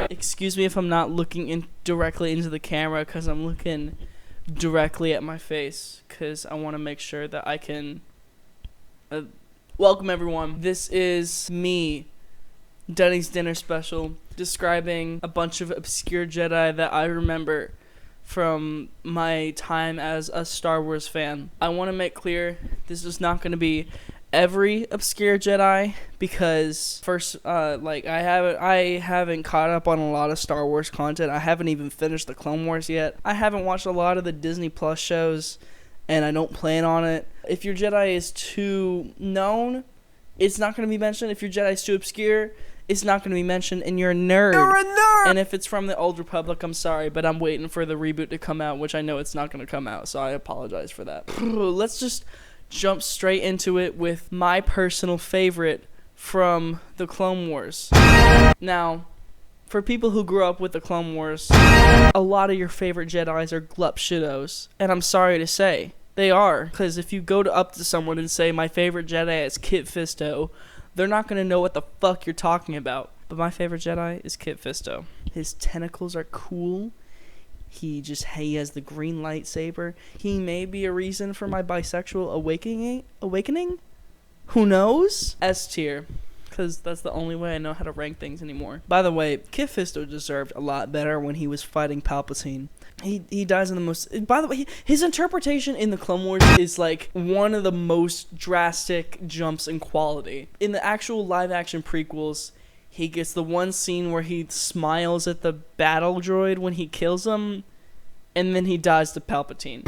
Excuse me if I'm not looking directly into the camera, because I'm looking directly at my face, because I want to make sure that I can... welcome everyone. This is me, Denny's Dinner Special, describing a bunch of obscure Jedi that I remember from my time as a Star Wars fan. I want to make clear, this is not going to be every obscure Jedi, because first, I haven't caught up on a lot of Star Wars content. I haven't even finished the Clone Wars yet. I haven't watched a lot of the Disney Plus shows, and I don't plan on it. If your Jedi is too known, it's not going to be mentioned. If your Jedi is too obscure, it's not going to be mentioned, and you're a nerd. You're a nerd! And if it's from the Old Republic, I'm sorry, but I'm waiting for the reboot to come out, which I know it's not going to come out, so I apologize for that. Let's just jump straight into it with my personal favorite from the Clone Wars. Now, for people who grew up with the Clone Wars, a lot of your favorite Jedis are glup shittos, and I'm sorry to say, they are. Because if you go up to someone and say, my favorite Jedi is Kit Fisto, they're not going to know what the fuck you're talking about. But my favorite Jedi is Kit Fisto. His tentacles are cool. He has the green lightsaber. He may be a reason for my bisexual awakening? Who knows? S tier. Because that's the only way I know how to rank things anymore. By the way, Kit Fisto deserved a lot better when he was fighting Palpatine. He dies in the most... By the way, his interpretation in the Clone Wars is like one of the most drastic jumps in quality. In the actual live-action prequels, he gets the one scene where he smiles at the battle droid when he kills him, and then he dies to Palpatine.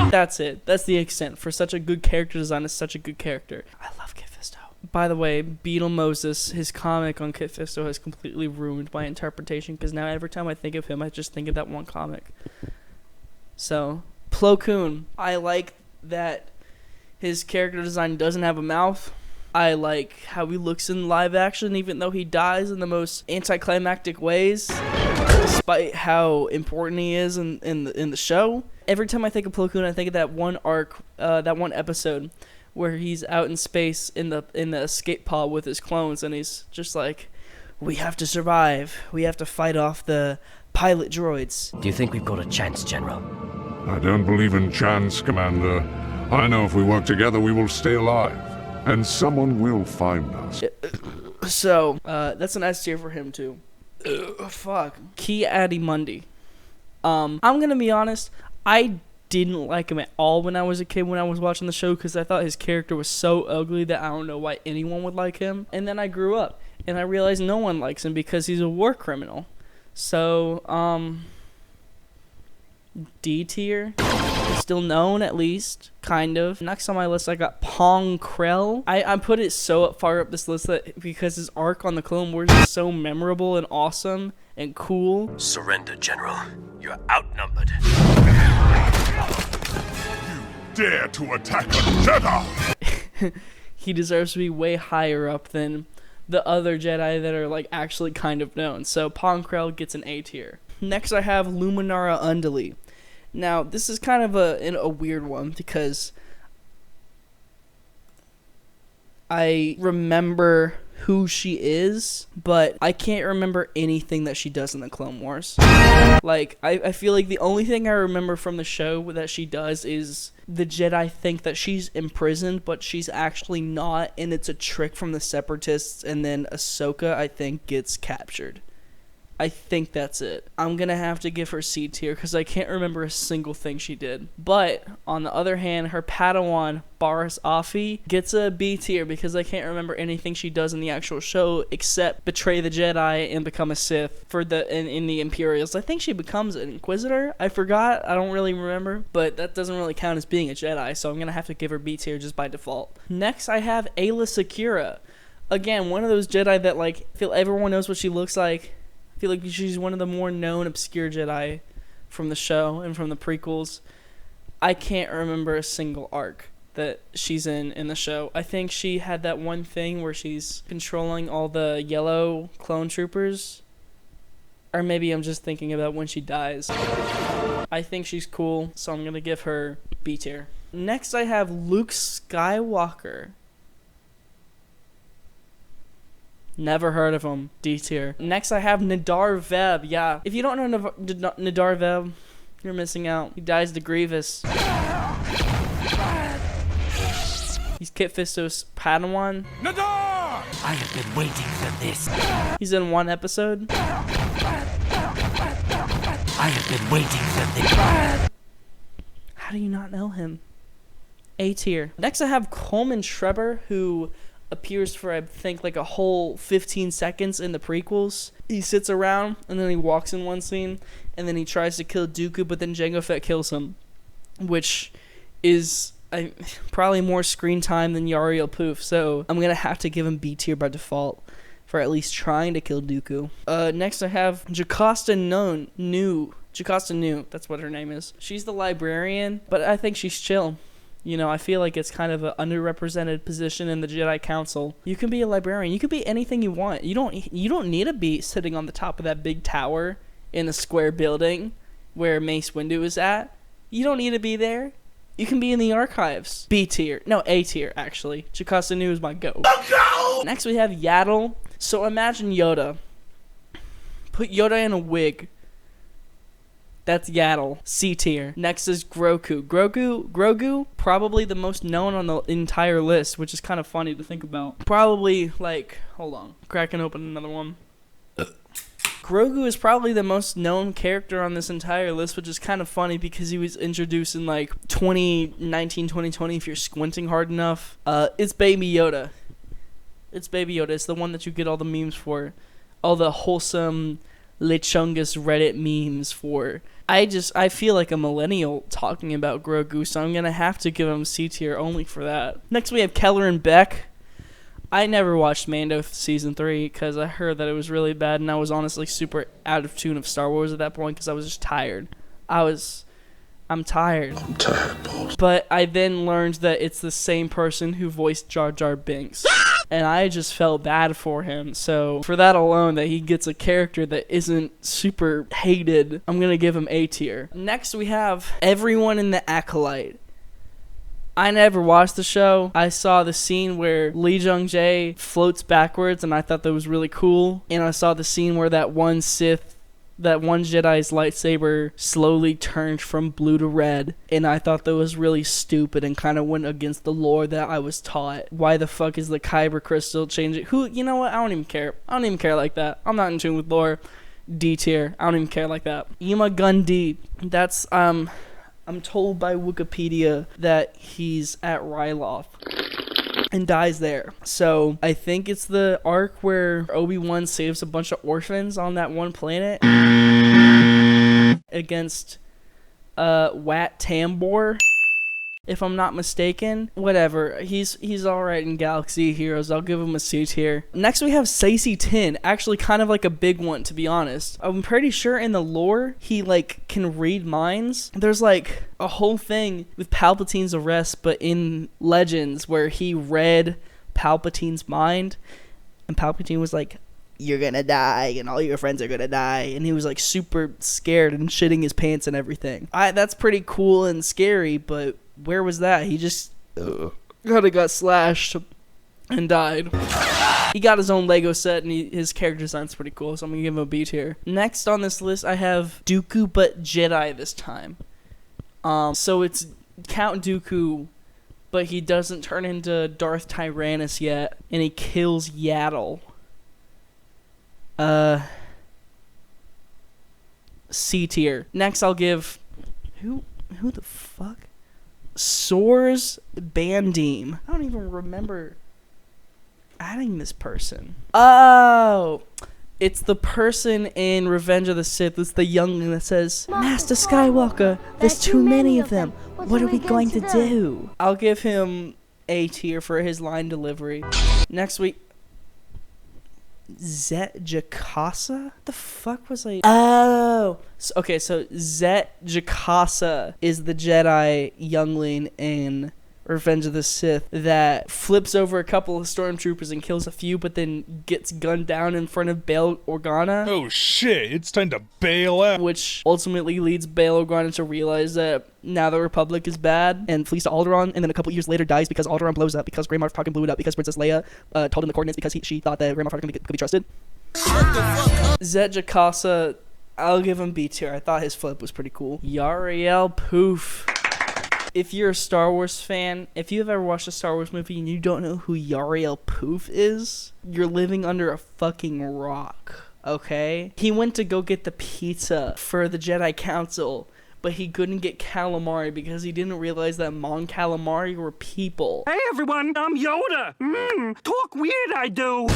That's it. That's the extent. For such a good character design, is such a good character. I love Kit Fisto. By the way, Beetle Moses, his comic on Kit Fisto has completely ruined my interpretation, because now every time I think of him, I just think of that one comic. So, Plo Koon. I like that his character design doesn't have a mouth. I like how he looks in live action, even though he dies in the most anticlimactic ways, despite how important he is in the show. Every time I think of Plo Koon, I think of that one arc, that one episode where he's out in space in the escape pod with his clones, and he's just like, we have to survive. We have to fight off the pilot droids. Do you think we've got a chance, General? I don't believe in chance, Commander. I know if we work together, we will stay alive. And someone will find us. So, that's an S tier for him, too. Fuck. Ki-Adi-Mundi. I'm gonna be honest, I didn't like him at all when I was a kid when I was watching the show, because I thought his character was so ugly that I don't know why anyone would like him. And then I grew up, and I realized no one likes him because he's a war criminal. So, D tier. Still known, at least, kind of. Next on my list, I got Pong Krell. I put it so far up this list that because his arc on the Clone Wars is so memorable and awesome and cool. Surrender, General. You're outnumbered. You dare to attack a Jedi! He deserves to be way higher up than the other Jedi that are like actually kind of known. So Pong Krell gets an A tier. Next, I have Luminara Unduli. Now, this is kind of a weird one, because I remember who she is, but I can't remember anything that she does in the Clone Wars. Like, I feel like the only thing I remember from the show that she does is the Jedi think that she's imprisoned, but she's actually not, and it's a trick from the Separatists, and then Ahsoka, I think, gets captured. I think that's it. I'm going to have to give her C tier because I can't remember a single thing she did. But, on the other hand, her Padawan, Barriss Offee, gets a B tier because I can't remember anything she does in the actual show except betray the Jedi and become a Sith for in the Imperials. I think she becomes an Inquisitor. I forgot. I don't really remember. But that doesn't really count as being a Jedi, so I'm going to have to give her B tier just by default. Next, I have Aayla Secura. Again, one of those Jedi that, like, I feel everyone knows what she looks like. I feel like she's one of the more known obscure Jedi from the show and from the prequels. I can't remember a single arc that she's in the show. I think she had that one thing where she's controlling all the yellow clone troopers. Or maybe I'm just thinking about when she dies. I think she's cool, so I'm going to give her B tier. Next I have Luke Skywalker. Never heard of him. D tier. Next, I have Nadar Veb. Yeah, if you don't know Nadar Veb, you're missing out. He dies to Grievous. He's Kit Fisto's Padawan. Nadar! I have been waiting for this. He's in one episode. I have been waiting for this. How do you not know him? A tier. Next, I have Coleman Trebor, who appears for, I think, like a whole 15 seconds in the prequels. He sits around, and then he walks in one scene, and then he tries to kill Dooku, but then Jango Fett kills him, which is probably more screen time than Yariel Poof, so I'm gonna have to give him B tier by default for at least trying to kill Dooku. Next I have Jocasta Nu. Jocasta Nu, that's what her name is. She's the librarian, but I think she's chill. You know, I feel like it's kind of an underrepresented position in the Jedi Council. You can be a librarian. You can be anything you want. You don't need to be sitting on the top of that big tower in the square building where Mace Windu is at. You don't need to be there. You can be in the archives. B tier. No, A tier, actually. Jocasta Nu is my go. Next, we have Yaddle. So imagine Yoda. Put Yoda in a wig. That's Yaddle. C tier. Next is Grogu. Grogu, probably the most known on the entire list, which is kind of funny to think about. Probably, like, hold on. Cracking open another one. Grogu is probably the most known character on this entire list, which is kind of funny because he was introduced in like 2019, 2020 if you're squinting hard enough. It's Baby Yoda. It's Baby Yoda. It's the one that you get all the memes for. All the wholesome Lechungus Reddit memes for. I feel like a millennial talking about Grogu, so I'm going to have to give him C tier only for that. Next we have Keller and Beck. I never watched Mando Season 3 because I heard that it was really bad, and I was honestly super out of tune of Star Wars at that point because I was just tired. I'm tired. I'm tired, boss. But I then learned that it's the same person who voiced Jar Jar Binks. And I just felt bad for him. So for that alone, that he gets a character that isn't super hated, I'm going to give him A tier. Next, we have everyone in the Acolyte. I never watched the show. I saw the scene where Lee Jung-jae floats backwards, and I thought that was really cool. And I saw the scene where that one Jedi's lightsaber slowly turned from blue to red, and I thought that was really stupid and kind of went against the lore that I was taught. Why the fuck is the Kyber crystal changing? You know what? I don't even care. I don't even care like that. I'm not in tune with lore. D tier. I don't even care like that. Ima Gun D. That's, I'm told by Wikipedia that he's at Ryloth and dies there. So I think it's the arc where Obi-Wan saves a bunch of orphans on that one planet against Wat Tambor, if I'm not mistaken. Whatever. He's alright in Galaxy Heroes. I'll give him a C tier. Next we have Saesee Tiin. Actually kind of like a big one, to be honest. I'm pretty sure in the lore he like can read minds. There's like a whole thing with Palpatine's arrest, but in Legends where he read Palpatine's mind, and Palpatine was like, "You're gonna die, and all your friends are gonna die," and he was like super scared and shitting his pants and everything. That's pretty cool and scary, but where was that? He just kind of got slashed and died. He got his own Lego set, and his character design's pretty cool, so I'm gonna give him a B tier. Next on this list, I have Dooku, but Jedi this time. So it's Count Dooku, but he doesn't turn into Darth Tyrannus yet, and he kills Yaddle. C tier. Next, I'll give who the fuck? Soars Bandim. I don't even remember adding this person. Oh, it's the person in Revenge of the Sith. It's the youngling that says, "Master Skywalker, there's too many of them. What are we going to do?" I'll give him A tier for his line delivery. Next week, Zet Jacasa? The fuck was I? Oh, okay. So Zet Jacasa is the Jedi youngling in Revenge of the Sith that flips over a couple of stormtroopers and kills a few, but then gets gunned down in front of Bail Organa. Oh shit! It's time to bail out. Which ultimately leads Bail Organa to realize that now the Republic is bad and flees to Alderaan, and then a couple years later dies because Alderaan blows up, because Grey Moff Tarkin blew it up, because Princess Leia told him the coordinates because she thought that Grey Moff Tarkin could be trusted. Zet Jakasa, I'll give him B tier. I thought his flip was pretty cool. Yarael Poof. If you're a Star Wars fan, if you've ever watched a Star Wars movie and you don't know who Yarael Poof is, you're living under a fucking rock, okay? He went to go get the pizza for the Jedi Council, but he couldn't get calamari because he didn't realize that Mon Calamari were people. Hey everyone, I'm Yoda. Talk weird, I do.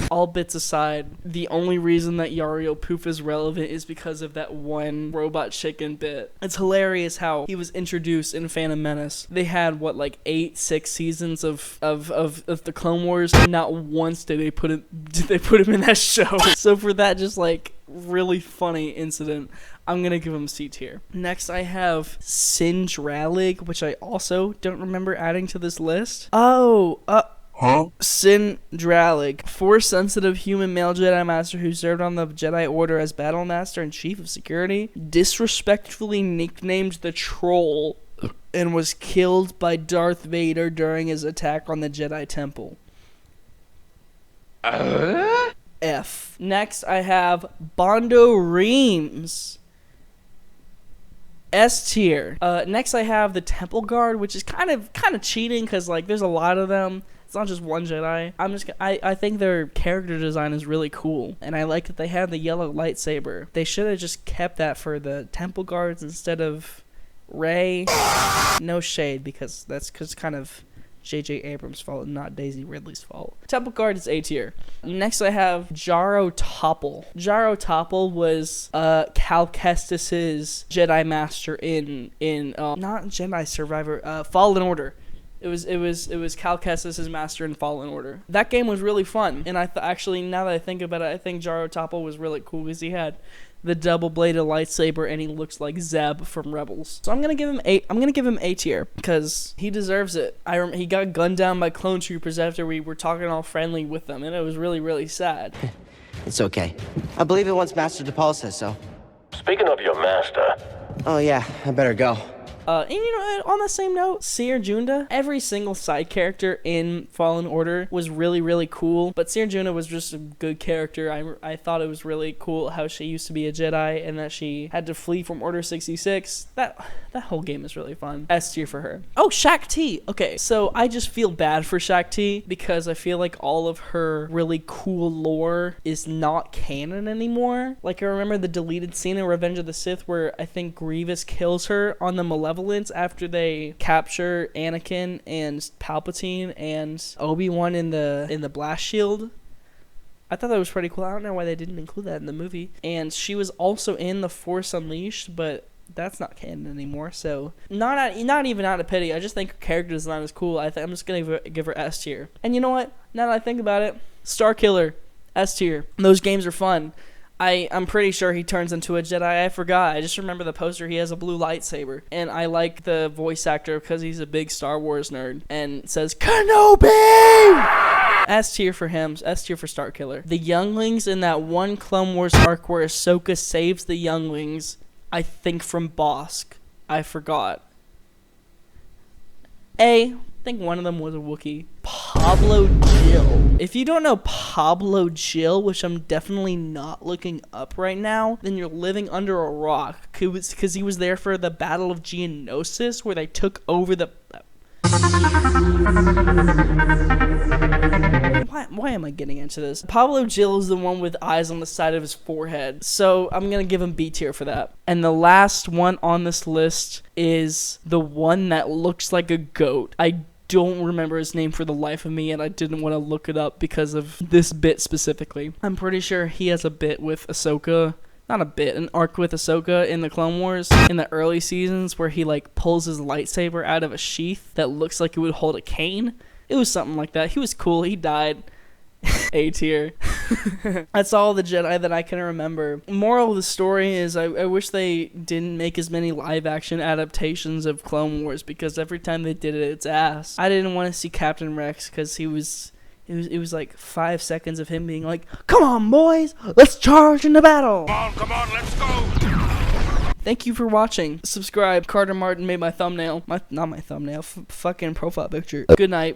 All bits aside, the only reason that Yarael Poof is relevant is because of that one robot chicken bit. It's hilarious how he was introduced in Phantom Menace. They had what, like 6 seasons of the Clone Wars, and not once did they put him in that show. So for that just like really funny incident, I'm gonna give him C tier. Next, I have Singe Ralig, which I also don't remember adding to this list. Sin Dralig, Force-sensitive human male Jedi Master who served on the Jedi Order as Battle Master and Chief of Security, disrespectfully nicknamed the Troll, and was killed by Darth Vader during his attack on the Jedi Temple. F. Next, I have Bondo Reams. S tier. Next, I have the Temple Guard, which is kind of cheating because like there's a lot of them. It's not just one Jedi. I think their character design is really cool, and I like that they have the yellow lightsaber. They should have just kept that for the Temple Guards instead of Rey. No shade, because that's kind of J.J. Abrams' fault and not Daisy Ridley's fault. Temple Guard is A tier. Next, I have Jaro Topple. Jaro Topple was Cal Kestis's Jedi Master in not Jedi Survivor, Fallen Order. It was Cal Kestis' master in Fallen Order. That game was really fun, and actually now that I think about it, I think Jaro Topple was really cool because he had the double-bladed lightsaber and he looks like Zeb from Rebels. So I'm gonna give him A tier because he deserves it. He got gunned down by clone troopers after we were talking all friendly with them, and it was really, really sad. It's okay. I believe it once Master DePaul says so. Speaking of your master. Oh yeah, I better go. And you know, on the same note, Seer Junda, every single side character in Fallen Order was really, really cool, but Seer Junda was just a good character. I thought it was really cool how she used to be a Jedi and that she had to flee from Order 66. That whole game is really fun. S tier for her. Oh, Shaq T. Okay, so I just feel bad for Shaq T because I feel like all of her really cool lore is not canon anymore. Like, I remember the deleted scene in Revenge of the Sith where I think Grievous kills her on the Malevolence after they capture Anakin and Palpatine and Obi-Wan in the blast shield. I thought that was pretty cool. I don't know why they didn't include that in the movie. And she was also in The Force Unleashed, but that's not canon anymore. So not even out of pity. I just think her character design is cool. I'm just gonna give her S tier. And you know what? Now that I think about it, Starkiller, S tier. Those games are fun. I'm pretty sure he turns into a Jedi. I forgot. I just remember the poster. He has a blue lightsaber. And I like the voice actor because he's a big Star Wars nerd. And says, Kenobi! S tier for him. S tier for Starkiller. The younglings in that one Clone Wars arc where Ahsoka saves the younglings, I think from Bosk. I forgot. I think one of them was a Wookiee. Pablo Jill. If you don't know Pablo Jill, which I'm definitely not looking up right now, then you're living under a rock. Because he was there for the Battle of Geonosis, where they took over the... Why am I getting into this? Pablo Jill is the one with eyes on the side of his forehead. So I'm going to give him B tier for that. And the last one on this list is the one that looks like a goat. I don't remember his name for the life of me, and I didn't want to look it up because of this bit specifically. I'm pretty sure he has a bit with Ahsoka. Not a bit, an arc with Ahsoka in the Clone Wars in the early seasons where he like pulls his lightsaber out of a sheath that looks like it would hold a cane. It was something like that. He was cool. He died. A tier. That's all the Jedi that I can remember. Moral of the story is I wish they didn't make as many live action adaptations of Clone Wars because every time they did it, it's ass. I didn't want to see Captain Rex because it was like 5 seconds of him being like, come on boys, let's charge into battle. Come on, let's go. Thank you for watching. Subscribe. Carter Martin made my thumbnail. Not my thumbnail. Fucking profile picture. Good night.